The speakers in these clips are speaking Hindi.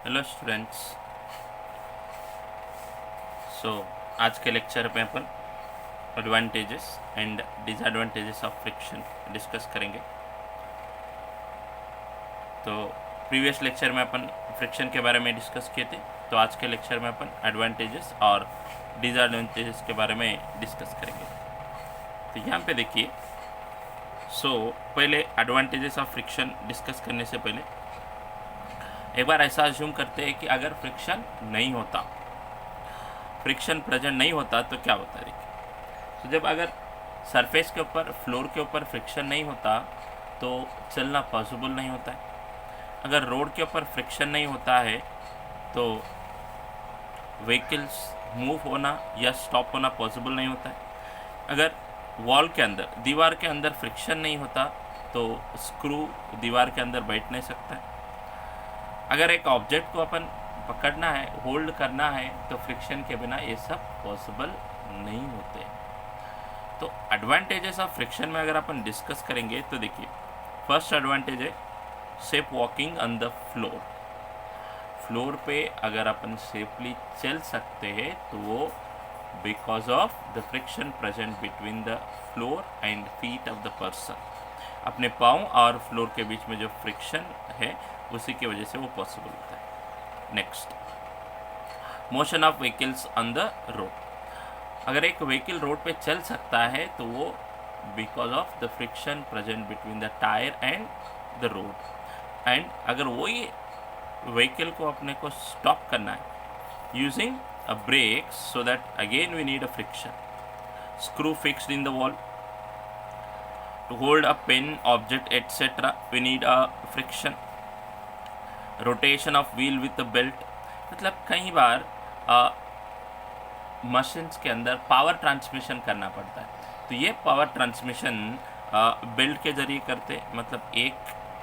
Hello students. आज के लेक्चर में अपन advantages and disadvantages of friction discuss करेंगे। तो प्रीवियस लेक्चर में अपन फ्रिक्शन के बारे में डिस्कस किए थे, तो आज के लेक्चर में अपन एडवांटेजेस और डिसएडवांटेजेस के बारे में डिस्कस करेंगे। तो यहाँ पे देखिए, पहले एडवांटेजेस ऑफ फ्रिक्शन डिस्कस करने से पहले एक बार ऐसा अज्यूम करते हैं कि अगर फ्रिक्शन नहीं होता, फ्रिक्शन प्रेजेंट नहीं होता तो क्या होता है। देखिए, तो जब अगर सरफेस के ऊपर, फ्लोर के ऊपर फ्रिक्शन नहीं होता तो चलना पॉसिबल नहीं होता है। अगर रोड के ऊपर फ्रिक्शन नहीं होता है तो व्हीकल्स मूव होना या स्टॉप होना पॉसिबल नहीं होता है। अगर वॉल के अंदर, दीवार के अंदर फ्रिक्शन नहीं होता तो स्क्रू दीवार के अंदर बैठ नहीं सकता है। अगर एक ऑब्जेक्ट को अपन पकड़ना है, होल्ड करना है, तो फ्रिक्शन के बिना ये सब पॉसिबल नहीं होते। तो एडवांटेजेस ऑफ फ्रिक्शन में अगर अपन डिस्कस करेंगे तो देखिए, फर्स्ट एडवांटेज है safe walking on the floor. Floor पे अगर अपन सेफली चल सकते हैं तो वो because of the friction present between the floor and feet of the person. अपने पाँव और फ्लोर के बीच में जो फ्रिक्शन है उसी की वजह से वो पॉसिबल होता है। Next, motion of vehicles on the road. अगर एक व्हीकल रोड पे चल सकता है तो वो because of the friction present between the tyre and the road. And अगर वही व्हीकल को अपने को स्टॉप करना है using a brake, so that again we need a friction. Screw fixed in the wall, to hold a pen, object, etc. we need a friction. rotation of wheel with the belt, मतलब कई बार मशीन्स के अंदर पावर ट्रांसमिशन करना पड़ता है, तो ये पावर ट्रांसमिशन बेल्ट के जरिए करते, मतलब एक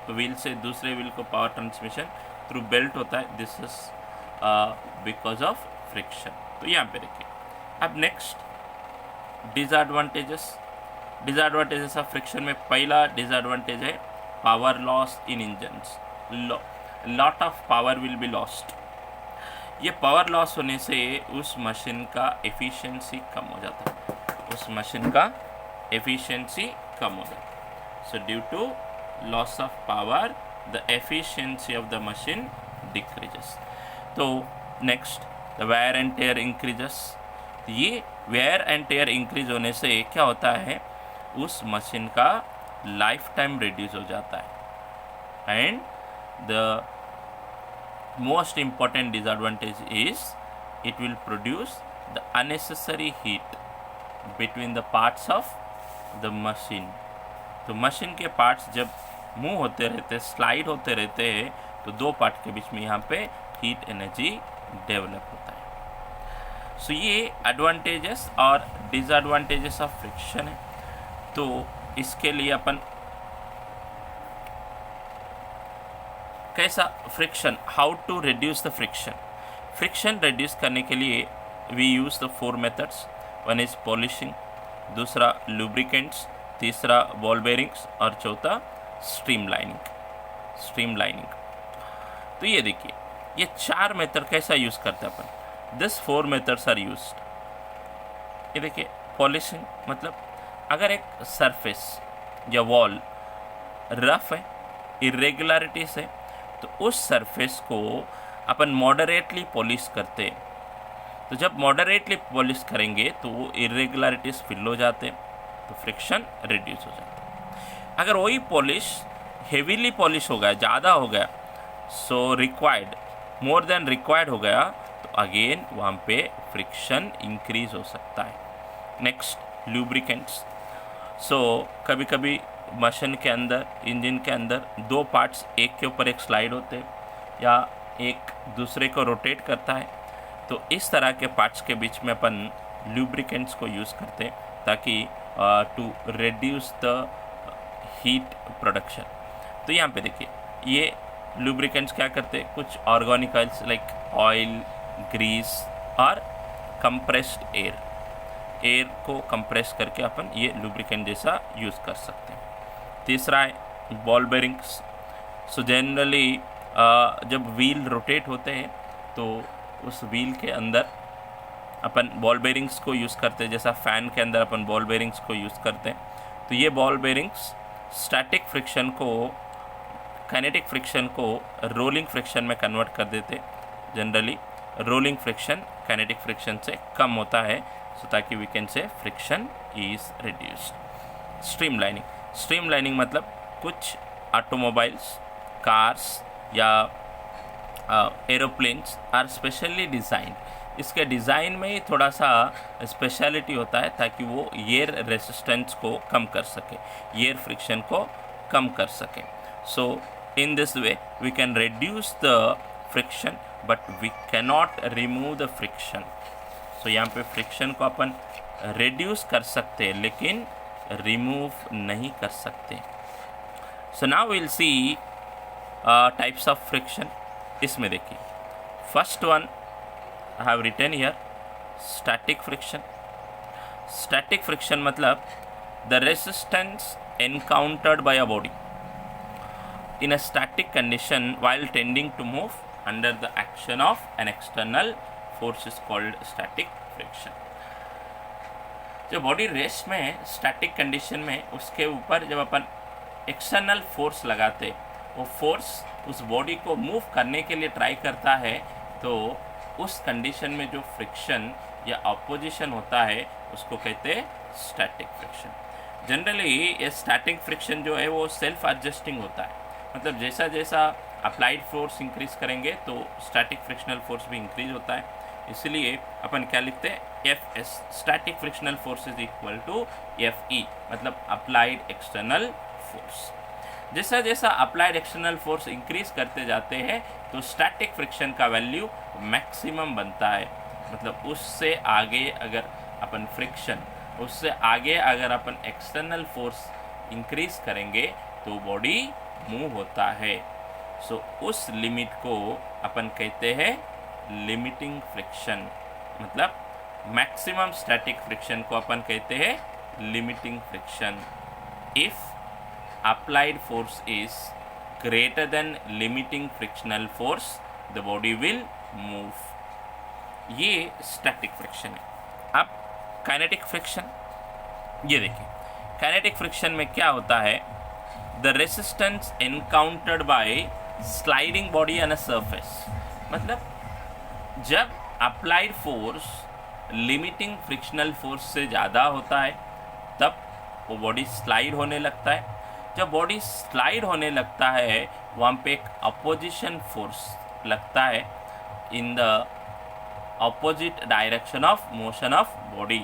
व्हील से दूसरे व्हील को पावर ट्रांसमिशन थ्रू बेल्ट होता है। This is because of friction. तो यहाँ पे देखिए। अब नेक्स्ट, डिसएडवांटेजेस ऑफ फ्रिक्शन में पहला डिसएडवांटेज है power loss in engines. Lot of power will be lost. ये पावर लॉस होने से उस मशीन का एफिशिएंसी कम हो जाता है, उस मशीन का एफिशिएंसी कम हो जाता है। So due to loss of power the efficiency of the machine decreases. तो next, the wear and tear increases. ये वेयर एंड टेयर इंक्रीज होने से क्या होता है, उस मशीन का लाइफ टाइम रिड्यूस हो जाता है। And the most important disadvantage is it will produce the unnecessary heat between the parts of the machine. तो मशीन के पार्ट्स जब मूव होते रहते, स्लाइड होते रहते हैं, तो दो पार्ट के बीच में यहाँ पे हीट एनर्जी डेवलप होता है। सो ये एडवांटेजेस और डिसएडवांटेजेस ऑफ फ्रिक्शन है। तो इसके लिए अपन कैसा friction, how to reduce the friction. Friction reduce करने के लिए we use the 4 methods. One is polishing, दूसरा लुब्रिकेंट्स, तीसरा बॉल बेरिंग्स और चौथा स्ट्रीमलाइनिंग। तो ये देखिए, ये 4 मेथड कैसा यूज़ करते हैं अपन। This 4 methods are used. ये देखिए, पॉलिशिंग मतलब अगर एक सरफेस या वॉल रफ है, इरेगुलरिटीज है, तो उस सरफेस को अपन मॉडरेटली पॉलिश करते हैं। तो जब मॉडरेटली पॉलिश करेंगे तो वो इरेगुलरिटीज फिल हो जाते हैं, तो फ्रिक्शन रिड्यूस हो जाता है। अगर वही पॉलिश हेवीली पॉलिश हो गया, ज़्यादा हो गया, so required, more than required हो गया, तो अगेन वहाँ पे फ्रिक्शन इंक्रीज हो सकता है। Next, lubricants. कभी कभी मशीन के अंदर, इंजन के अंदर 2 पार्ट्स एक के ऊपर एक स्लाइड होते हैं या एक दूसरे को रोटेट करता है, तो इस तरह के पार्ट्स के बीच में अपन लुब्रिकेंट्स को यूज़ करते हैं ताकि to reduce the heat production. तो यहाँ पे देखिए, ये लुब्रिकेंट्स क्या करते हैं, कुछ organic oils like oil, grease और कंप्रेस्ड एयर को कंप्रेस करके अपन ये लुब्रिकेंट जैसा यूज़ कर सकते हैं। तीसरा है बॉल बेरिंग्स। सो जनरली जब व्हील रोटेट होते हैं तो उस व्हील के अंदर अपन बॉल बेरिंग्स को यूज़ करते हैं, जैसा फ़ैन के अंदर अपन बॉल बेरिंग्स को यूज़ करते हैं। तो ये बॉल बेरिंग्स स्टैटिक फ्रिक्शन को, काइनेटिक फ्रिक्शन को रोलिंग फ्रिक्शन में कन्वर्ट कर देते। Generally rolling friction kinetic friction से कम होता है, सो ताकि we can say friction is reduced. Streamlining मतलब कुछ ऑटोमोबाइल्स, कार्स या एरोप्लेन्स आर स्पेशली डिज़ाइन, इसके डिज़ाइन में ही थोड़ा सा स्पेशलिटी होता है ताकि वो एयर रेसिस्टेंस को कम कर सके, एयर फ्रिक्शन को कम कर सके। So in this way we can reduce the friction but we cannot remove the friction. So यहाँ पे फ्रिक्शन को अपन रिड्यूस कर सकते हैं लेकिन रिमूव नहीं कर सकते। So now will see types of friction. इसमें देखिए first one I have written here static friction. Static friction मतलब the resistance encountered by a body in a static condition while tending to move under the action of an external force is called static friction. जो बॉडी रेस्ट में स्टैटिक कंडीशन में उसके ऊपर जब अपन एक्सटर्नल फोर्स लगाते, वो फोर्स उस बॉडी को मूव करने के लिए ट्राई करता है, तो उस कंडीशन में जो फ्रिक्शन या अपोजिशन होता है उसको कहते हैं स्टैटिक फ्रिक्शन। जनरली ये स्टैटिक फ्रिक्शन जो है वो सेल्फ एडजस्टिंग होता है, मतलब जैसा जैसा अप्लाइड फोर्स इंक्रीज करेंगे तो स्टैटिक फ्रिक्शनल फोर्स भी इंक्रीज होता है। इसलिए अपन क्या लिखते हैं, F S, static frictional force is equal to F E, मतलब अप्लाइड एक्सटर्नल फोर्स। जैसा जैसा अप्लाइड एक्सटर्नल फोर्स इंक्रीज करते जाते हैं तो स्टैटिक फ्रिक्शन का वैल्यू मैक्सिमम बनता है, मतलब उससे आगे अगर अपन फ्रिक्शन, उससे आगे अगर अपन एक्सटर्नल फोर्स इंक्रीज करेंगे तो बॉडी मूव होता है। सो उस लिमिट को अपन कहते हैं लिमिटिंग फ्रिक्शन, मतलब मैक्सिमम स्टैटिक फ्रिक्शन को अपन कहते हैं limiting friction. If applied force is greater than limiting frictional force the body will move। ये static friction है। अब kinetic friction, ये देखिए kinetic friction में क्या होता है, the resistance encountered by sliding body on a surface, मतलब जब applied force limiting frictional force से ज़्यादा होता है तब वो बॉडी स्लाइड होने लगता है। जब बॉडी स्लाइड होने लगता है वहाँ पे एक अपोजिशन फोर्स लगता है in the opposite direction of motion of body,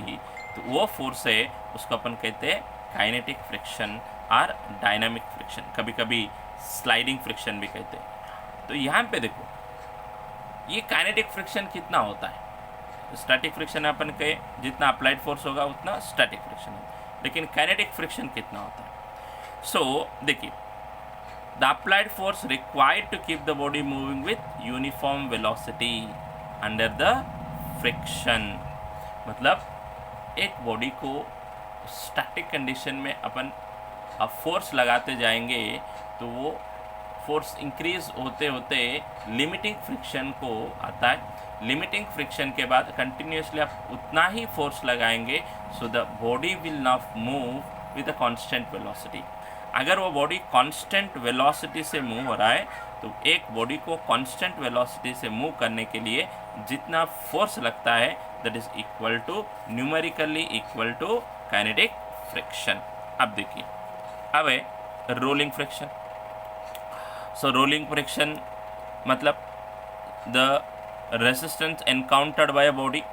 तो वो फोर्स है उसको अपन कहते हैं काइनेटिक फ्रिक्शन और डायनामिक फ्रिक्शन, कभी कभी स्लाइडिंग फ्रिक्शन भी कहते हैं। तो यहाँ पे देखो ये काइनेटिक फ्रिक्शन कितना होता है, स्टैटिक फ्रिक्शन अपन कहे जितना अप्लाइड फोर्स होगा उतना स्टैटिक फ्रिक्शन है, लेकिन काइनेटिक फ्रिक्शन कितना होता है। सो देखिए the applied force required to keep the body moving with uniform velocity under the friction, मतलब एक बॉडी को स्टैटिक कंडीशन में अपन फोर्स लगाते जाएंगे तो वो फोर्स इंक्रीज होते होते लिमिटिंग फ्रिक्शन को आता है। लिमिटिंग फ्रिक्शन के बाद कंटिन्यूसली आप उतना ही फोर्स लगाएंगे, so the body will not move with a constant velocity. अगर वो बॉडी कांस्टेंट वेलोसिटी से मूव हो रहा है तो एक बॉडी को कांस्टेंट वेलोसिटी से मूव करने के लिए जितना फोर्स लगता है that is equal to, numerically equal to kinetic friction. अब देखिए अब है rolling friction. So rolling friction मतलब the resistance encountered by a body,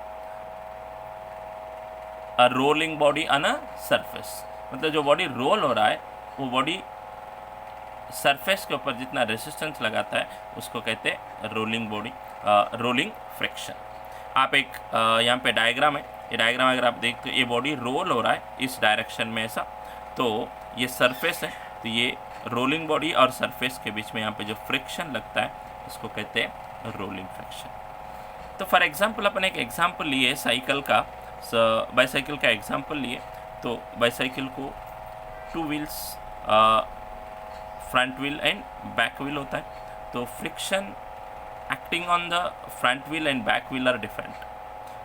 a rolling body on a surface, मतलब जो बॉडी रोल हो रहा है वो बॉडी सरफेस के ऊपर जितना रेसिस्टेंस लगाता है उसको कहते हैं रोलिंग बॉडी, रोलिंग फ्रिक्शन। आप एक यहाँ पे डायग्राम है, ये डायग्राम अगर आप देखते हो ये बॉडी रोल हो रहा है इस डायरेक्शन में ऐसा, तो ये सरफेस है, तो ये रोलिंग बॉडी और सरफेस के बीच में यहाँ पे जो फ्रिक्शन लगता है उसको कहते हैं रोलिंग फ्रिक्शन। तो फॉर एग्जांपल अपन एक एग्जांपल लिए साइकिल का, बाईसाइकिल का एग्जांपल लिए, तो बाईसाइकिल को two wheels, front wheel and back wheel होता है। तो friction acting on the front wheel and back wheel are different.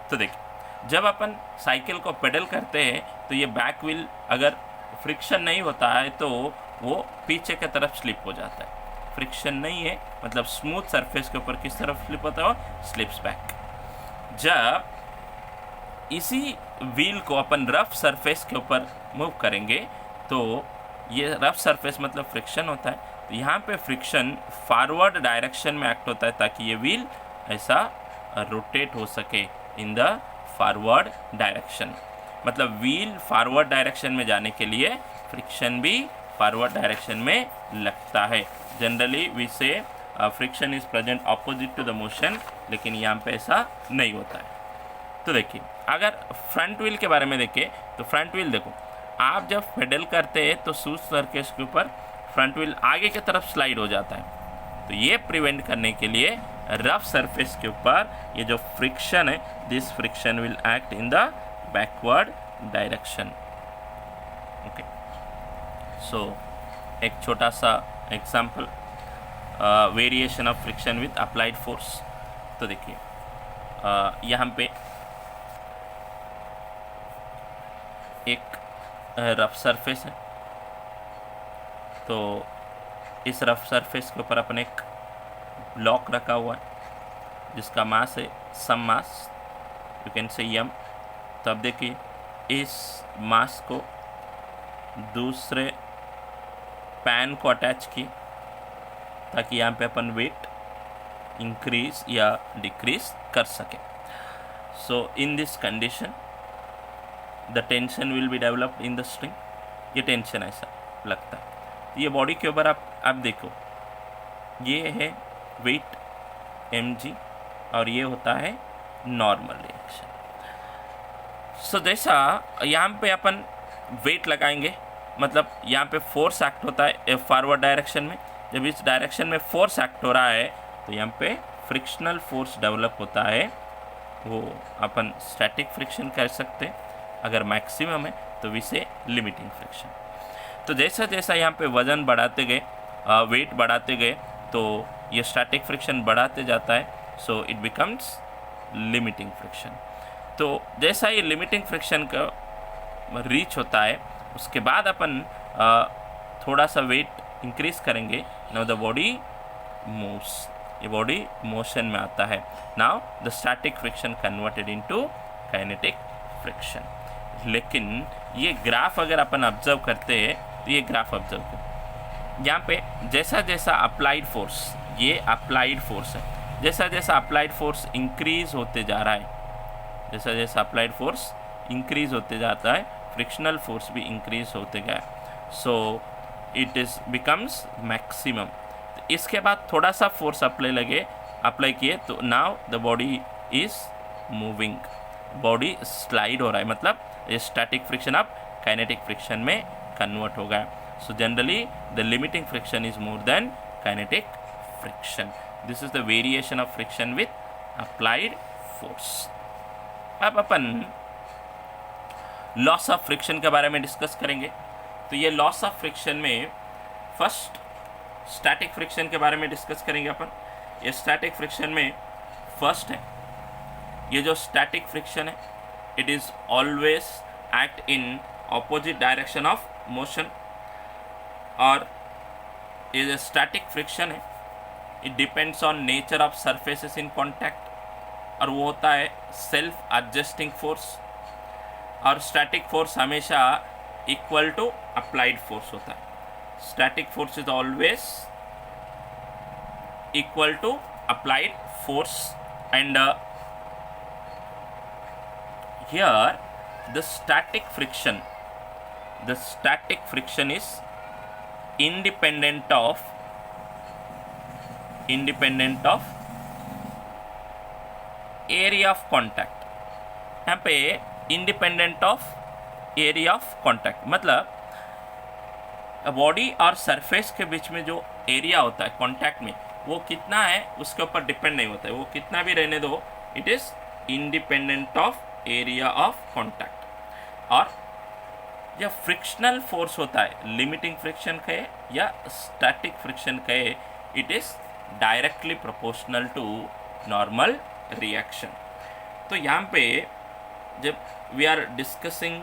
तो देखिए, जब अपन साइकिल को पेडल करते हैं तो ये बैक व्हील अगर फ्रिक्शन नहीं होता है तो वो पीछे की तरफ स्लिप हो जाता है। फ्रिक्शन नहीं है मतलब स्मूथ सरफेस के ऊपर किस तरफ स्लिप होता है, स्लिप्स बैक। जब इसी व्हील को अपन रफ सरफेस के ऊपर मूव करेंगे तो ये रफ सरफेस मतलब फ्रिक्शन होता है, तो यहाँ पे फ्रिक्शन फॉरवर्ड डायरेक्शन में एक्ट होता है ताकि ये व्हील ऐसा रोटेट हो सके इन द फॉरवर्ड डायरेक्शन। मतलब व्हील फॉरवर्ड डायरेक्शन में जाने के लिए फ्रिक्शन भी फॉरवर्ड डायरेक्शन में लगता है। Generally we say friction is present opposite to the motion, लेकिन यहाँ पे ऐसा नहीं होता है। तो देखिए, अगर फ्रंट व्हील के बारे में देखें तो फ्रंट व्हील देखो, आप जब पेडल करते हैं तो स्मूथ सरफेस के ऊपर फ्रंट व्हील आगे की तरफ स्लाइड हो जाता है। तो ये प्रिवेंट करने के लिए रफ सरफेस के ऊपर ये जो फ्रिक्शन है, this friction will act in the backward direction. Okay, so एक छोटा सा example, variation of friction with applied force. तो देखिए, यहाँ पे एक रफ सरफेस है, तो इस रफ सरफेस के ऊपर अपन एक ब्लॉक रखा हुआ है जिसका मास है सम मास, यू कैन से m। तो अब देखिए, इस मास को दूसरे पैन को अटैच की ताकि यहाँ पे अपन वेट इंक्रीज या डिक्रीज कर सके। So in this condition the tension will be developed in the string. ये टेंशन ऐसा लगता है। ये बॉडी के ऊपर आप देखो, ये है वेट mg और ये होता है नॉर्मल रिएक्शन। सो जैसा यहाँ पे अपन वेट लगाएंगे, मतलब यहाँ पे फोर्स एक्ट होता है फॉरवर्ड डायरेक्शन में। जब इस डायरेक्शन में फोर्स एक्ट हो रहा है तो यहाँ पे फ्रिक्शनल फोर्स डेवलप होता है, वो अपन स्टैटिक फ्रिक्शन कह सकते हैं। अगर मैक्सिमम है तो इसे लिमिटिंग फ्रिक्शन। तो जैसा जैसा यहाँ पे वज़न बढ़ाते गए, वेट बढ़ाते गए, तो ये स्टैटिक फ्रिक्शन बढ़ाते जाता है, so it becomes limiting friction. तो जैसा ये लिमिटिंग फ्रिक्शन का रीच होता है उसके बाद अपन थोड़ा सा वेट इंक्रीज करेंगे। नाउ द बॉडी मूव्स, ये बॉडी मोशन में आता है। Now the static friction converted into kinetic friction. लेकिन ये ग्राफ अगर अपन ऑब्जर्व करते हैं तो ये ग्राफ ऑब्जर्व करें, यहाँ पे जैसा जैसा अप्लाइड फोर्स, ये अप्लाइड फोर्स है, जैसा जैसा अप्लाइड फोर्स इंक्रीज होते जा रहा है, जैसा जैसा अप्लाइड फोर्स इंक्रीज होते जाता है, फ्रिक्शनल फोर्स भी इंक्रीज होते गया। So it is becomes maximum. इसके बाद थोड़ा सा फोर्स अप्लाई किए तो now the body is moving, body slide हो रहा है, मतलब ये स्टैटिक फ्रिक्शन अब काइनेटिक फ्रिक्शन में कन्वर्ट हो गया। So generally the limiting friction is more than kinetic friction. This is the variation of friction with applied force. अब अपन लॉस ऑफ फ्रिक्शन के बारे में डिस्कस करेंगे। तो ये लॉस ऑफ फ्रिक्शन में फर्स्ट स्टैटिक फ्रिक्शन के बारे में डिस्कस करेंगे अपन। ये स्टैटिक फ्रिक्शन में फर्स्ट है, ये जो स्टैटिक फ्रिक्शन है it is always act in opposite direction of motion. और ये जो स्टैटिक फ्रिक्शन है it depends on nature of surfaces in contact, और वो होता है सेल्फ एडजस्टिंग फोर्स। और स्टैटिक फोर्स हमेशा इक्वल टू अप्लाइड फोर्स होता है। Static force is always equal to applied force and here the static friction is independent of area of contact। यहाँ पे independent of area of contact मतलब बॉडी और सरफेस के बीच में जो एरिया होता है कॉन्टैक्ट में, वो कितना है उसके ऊपर डिपेंड नहीं होता है, वो कितना भी रहने दो, it is independent of area of contact. और जब फ्रिक्शनल फोर्स होता है, लिमिटिंग फ्रिक्शन कहे या स्टैटिक फ्रिक्शन कहे, it is directly proportional to normal reaction. तो यहाँ पे जब we are discussing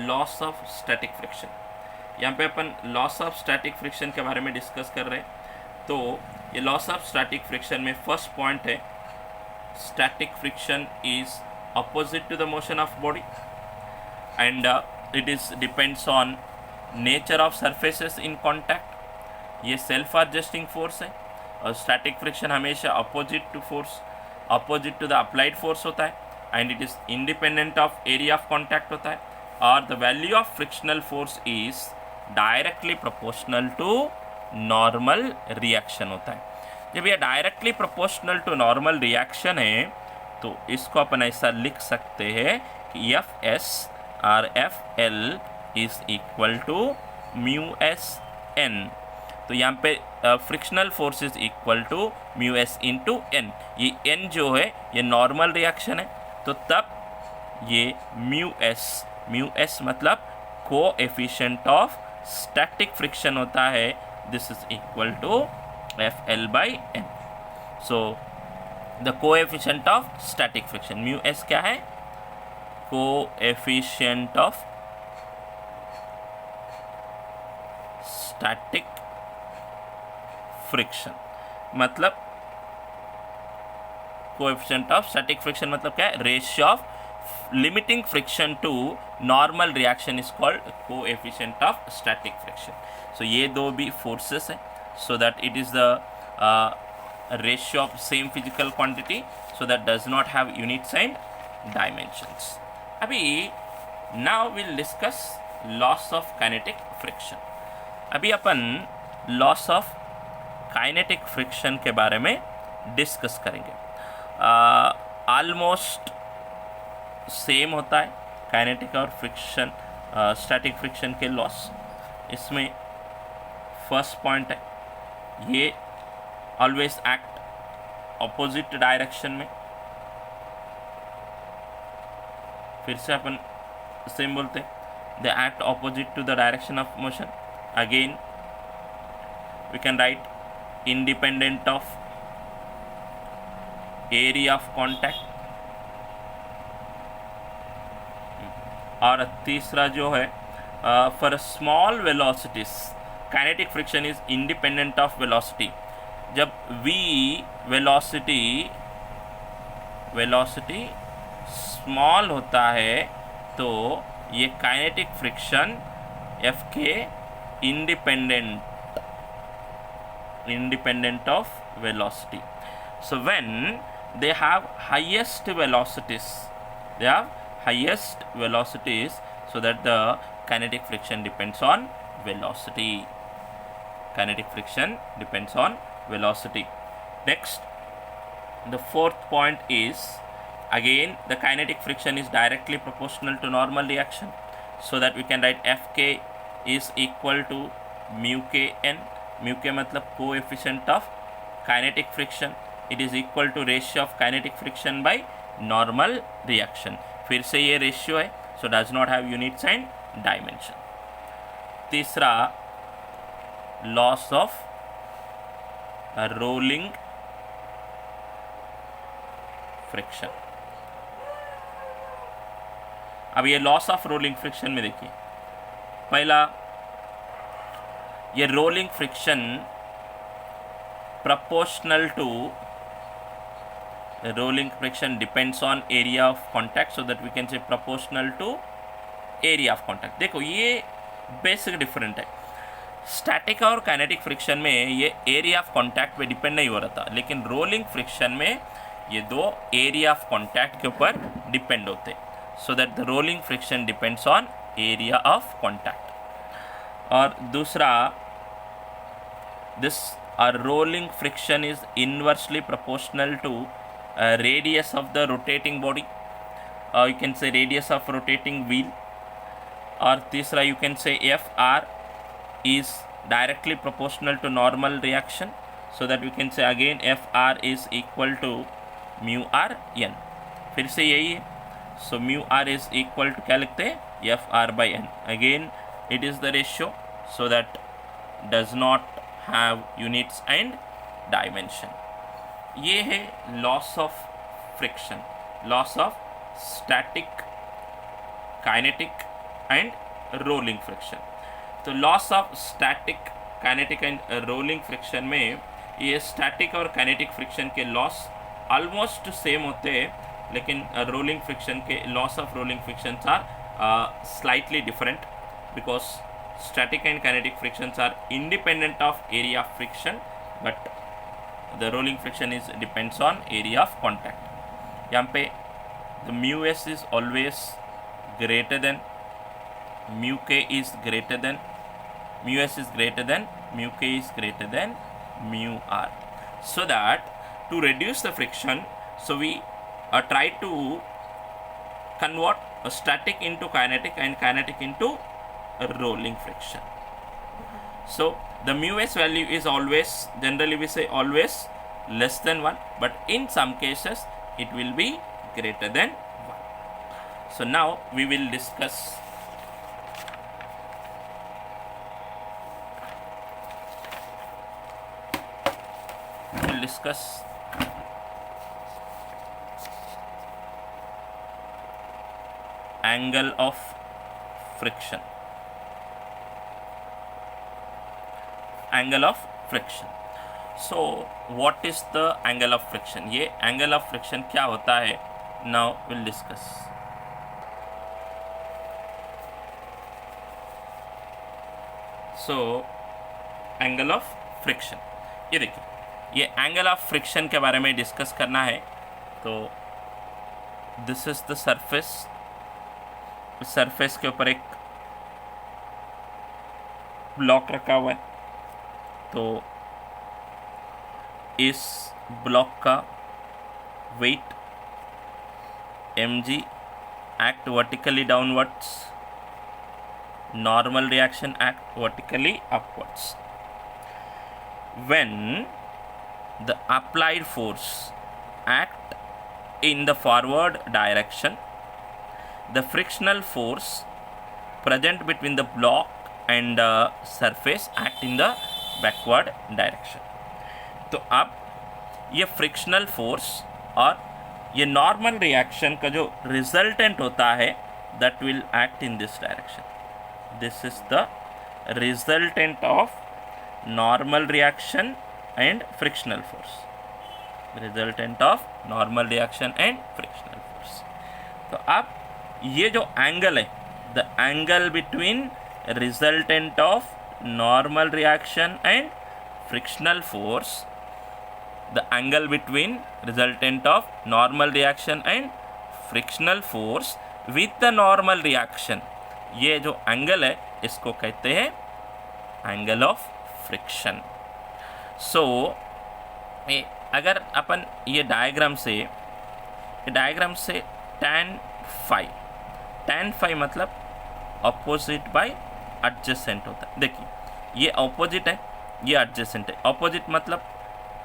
laws of static friction, यहाँ पे अपन लॉस ऑफ स्टैटिक फ्रिक्शन के बारे में डिस्कस कर रहे हैं। तो ये लॉस ऑफ स्टैटिक फ्रिक्शन में फर्स्ट पॉइंट है, static friction is opposite to the motion of body and it is depends on nature of surfaces in contact. ये सेल्फ एडजस्टिंग फोर्स है और स्टैटिक फ्रिक्शन हमेशा opposite to the applied force होता है and it is independent of area of contact होता है। और the value of frictional force is directly proportional to normal reaction होता है। जब यह directly proportional to normal reaction है तो इसको अपन ऐसा लिख सकते हैं कि एफ एस और F L is equal to mu S N. तो यहाँ पे frictional force is equal to mu S into N. ये एन जो है ये नॉर्मल रिएक्शन है, तो तब ये म्यू एस मतलब कोएफिशिएंट ऑफ स्टैटिक फ्रिक्शन होता है। This is equal to F L by N. So the coefficient of static friction mu S क्या है? कोएफिशिएंट ऑफ स्टैटिक फ्रिक्शन मतलब कोएफिशिएंट ऑफ स्टैटिक फ्रिक्शन मतलब क्या है? Ratio of limiting friction to normal reaction is called coefficient of static friction. सो ये दो भी फोर्सेस है, so that it is the ratio of same physical quantity, so that does not have units and dimensions. अभी now we'll discuss loss of kinetic friction. अभी अपन loss of kinetic friction के बारे में डिस्कस करेंगे। ऑलमोस्ट सेम होता है काइनेटिक और फ्रिक्शन स्टैटिक फ्रिक्शन के लॉस। इसमें फर्स्ट पॉइंट है ये ऑलवेज एक्ट ऑपोजिट डायरेक्शन में। फिर से अपन सेम बोलते they act opposite to the direction of motion. Again we can write independent of area of contact. और तीसरा जो है for small velocities kinetic friction is independent of velocity. जब v वेलोसिटी स्मॉल होता है तो ये काइनेटिक फ्रिक्शन f के independent of velocity. So when they have highest velocities, so that the kinetic friction depends on velocity. Next, the fourth point is again the kinetic friction is directly proportional to normal reaction, so that we can write Fk is equal to mu k n. Mu k मतलब coefficient of kinetic friction. It is equal to ratio of kinetic friction by normal reaction. फिर से ये रेशियो है, so does not have units and dimension. तीसरा loss of rolling friction. अब ये लॉस ऑफ रोलिंग फ्रिक्शन में देखिए, पहला ये rolling friction proportional to rolling friction depends on area of contact, so that we can say proportional to area of contact. देखो ये बेसिक डिफरेंट है। स्टैटिक और काइनेटिक फ्रिक्शन में ये एरिया ऑफ कॉन्टैक्ट पे डिपेंड नहीं हो रहा था, लेकिन रोलिंग फ्रिक्शन में ये दो एरिया ऑफ कॉन्टैक्ट के ऊपर डिपेंड होते, so that the rolling friction depends on area of contact. और दूसरा this rolling friction is inversely proportional to radius of the rotating body, you can say radius of rotating wheel. और तीसरा you can say Fr is directly proportional to normal reaction, so that we can say again Fr is equal to mu r n. फिर से यही है, so mu r is equal to क्या लिखते हैं Fr by n. Again it is the ratio, so that does not have units and dimension. ये है loss of friction, loss of static, kinetic and rolling friction. तो loss of static, kinetic and rolling friction में ये स्टैटिक और काइनेटिक फ्रिक्शन के लॉस ऑलमोस्ट सेम होते हैं, लेकिन रोलिंग फ्रिक्शन के loss of rolling friction are slightly different because static and kinetic frictions are independent of area of friction, but the rolling friction is depends on area of contact। यहाँ पे the mu s is always greater than mu k is greater than mu s is greater than mu k is greater than mu r, so that to reduce the friction, so we try to convert a static into kinetic and kinetic into a rolling friction. So the mu s value is always, generally we say always less than 1, but in some cases it will be greater than 1. So now we will discuss angle of friction, angle of friction। so what is the angle of friction? ये angle of friction क्या होता है? now we'll discuss। so angle of friction, ये देखिए, ये angle of friction के बारे में डिस्कस करना है। तो this is the surface, surface के ऊपर एक ब्लॉक रखा हुआ है। तो इस ब्लॉक का weight mg act vertically downwards, normal reaction act vertically upwards. When the applied force act in the forward direction, the frictional force present between the block and surface act in the backward direction। तो अब ये फ्रिक्शनल फोर्स और ये नॉर्मल रिएक्शन का जो रिजल्टेंट होता है that will act in this direction। this is the resultant of normal reaction and frictional force, resultant of normal reaction and frictional force। तो अब ये जो एंगल है, the angle between resultant of normal reaction and frictional force, the angle between resultant of normal reaction and frictional force with the normal reaction, ये जो एंगल है इसको कहते हैं एंगल ऑफ फ्रिक्शन। सो अगर अपन ये डायग्राम से tan phi मतलब अपोजिट बाय एडजेसेंट होता है। देखिए ये अपोजिट है, ये एडजेसेंट है। अपोजिट मतलब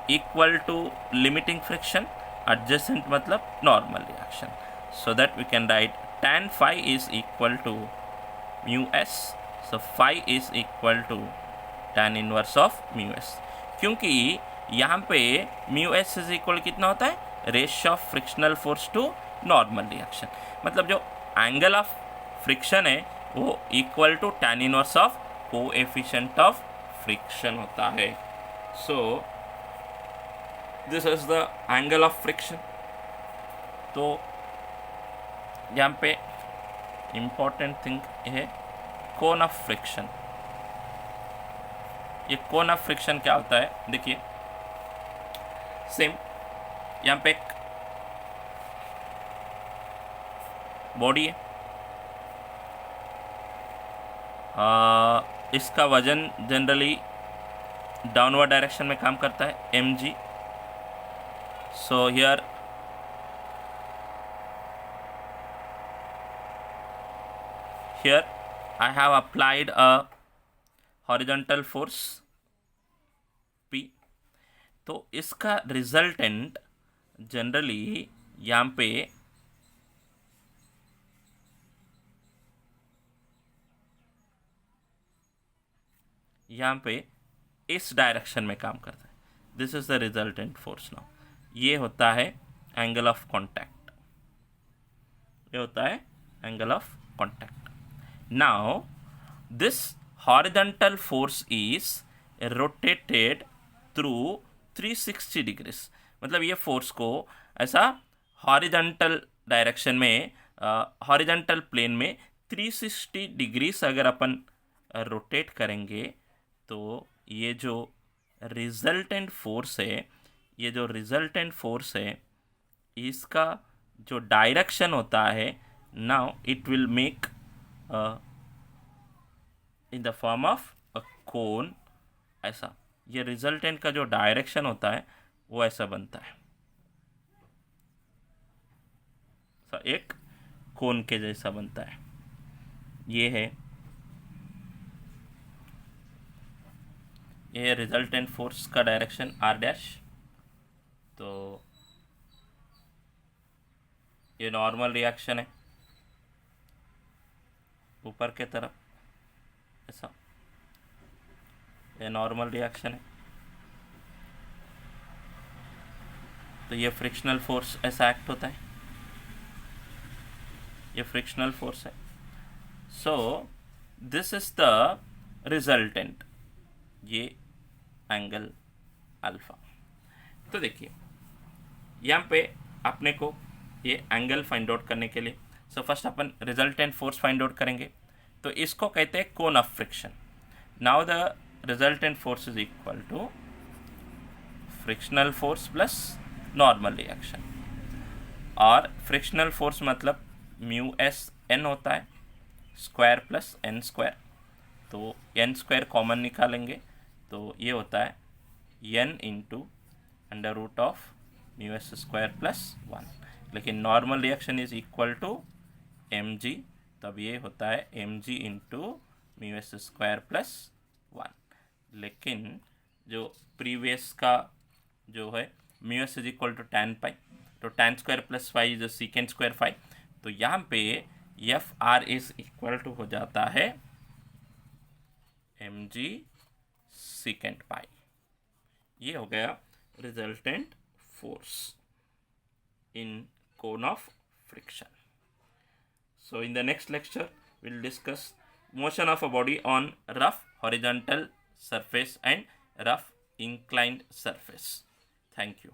equal to limiting friction, adjacent मतलब normal reaction. So that we can write tan phi is equal to mu s, so phi is equal to tan inverse of mu s। क्योंकि यहाँ पे mu s इज इक्वल कितना होता है? Ratio of frictional force to normal reaction. मतलब जो एंगल ऑफ फ्रिक्शन है वो equal to tan inverse of coefficient of friction होता है। So this is the angle of friction. तो यहाँ पे इम्पॉर्टेंट थिंग है कोन ऑफ फ्रिक्शन। ये कोन ऑफ फ्रिक्शन क्या होता है? देखिए सेम यहाँ पे एक बॉडी है, इसका वजन जनरली डाउनवर्ड डायरेक्शन में काम करता है, mg। So here I have applied a horizontal force P। तो इसका रिजल्टेंट जनरली यहाँ पे इस डायरेक्शन में काम करता है। This is the resultant force now. ये होता है एंगल ऑफ कॉन्टैक्ट, ये होता है angle of contact. Now this horizontal force is rotated through 360 degrees, मतलब ये फोर्स को ऐसा हॉरिजॉन्टल डायरेक्शन में, हॉरिजॉन्टल प्लेन में 360 डिग्रीज अगर अपन रोटेट करेंगे तो ये जो रिजल्टेंट फोर्स है, ये जो रिजल्टेंट फोर्स है, इसका जो डायरेक्शन होता है, now it will make in the form of a cone. ऐसा ये रिजल्टेंट का जो डायरेक्शन होता है वो ऐसा बनता है, एक कोन के जैसा बनता है। ये है, ये रिजल्टेंट फोर्स का डायरेक्शन आर डैश। तो ये नॉर्मल रिएक्शन है ऊपर के तरफ, ऐसा ये नॉर्मल रिएक्शन है। तो ये फ्रिक्शनल फोर्स ऐसा एक्ट होता है, ये फ्रिक्शनल फोर्स है। So this is the resultant, ये एंगल अल्फा। तो देखिए यहाँ पे अपने को ये एंगल फाइंड आउट करने के लिए, सो फर्स्ट अपन रिजल्टेंट फोर्स फाइंड आउट करेंगे। तो इसको कहते हैं cone of friction. Now the resultant force is equal to frictional force plus normal reaction, और फ्रिक्शनल फोर्स मतलब म्यू एस एन होता है, स्क्वायर प्लस एन स्क्वायर। तो एन स्क्वायर कॉमन निकालेंगे तो ये होता है N into under root of mu S square plus 1। लेकिन normal reaction is equal to M G, तब ये होता है m g into mu S square plus 1। लेकिन जो प्रीवियस का जो है mu s is equal to tan phi, तो tan square plus 5 is secant square 5। तो यहाँ पे F R is equal to हो जाता है एम जी सीकेंड पाई। ये हो गया resultant force in cone of friction. So in the next lecture we'll discuss motion of a body on rough horizontal surface and rough inclined surface. Thank you.